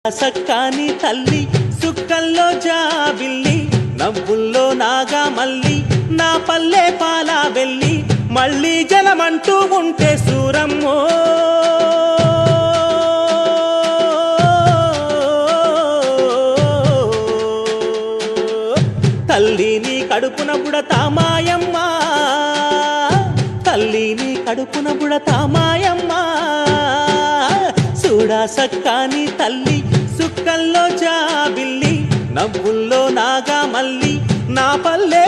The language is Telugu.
సక్కాని తల్లి సుక్కల్లో జాబిల్లి నవ్వుల్లో నాగా మల్లి నా పల్లె పాలా వెళ్ళి మళ్ళీ జనమంటూ ఉంటే సూరమ్మో తల్లిని కడుపున బుడతా మాయమ్మ తల్లిని కడుపున బుడతా మాయమ్మ చూడా సక్కాని తల్లి సుక్కల్లో జాబిల్లి నవ్వుల్లో నాగా మల్లి నా పల్లె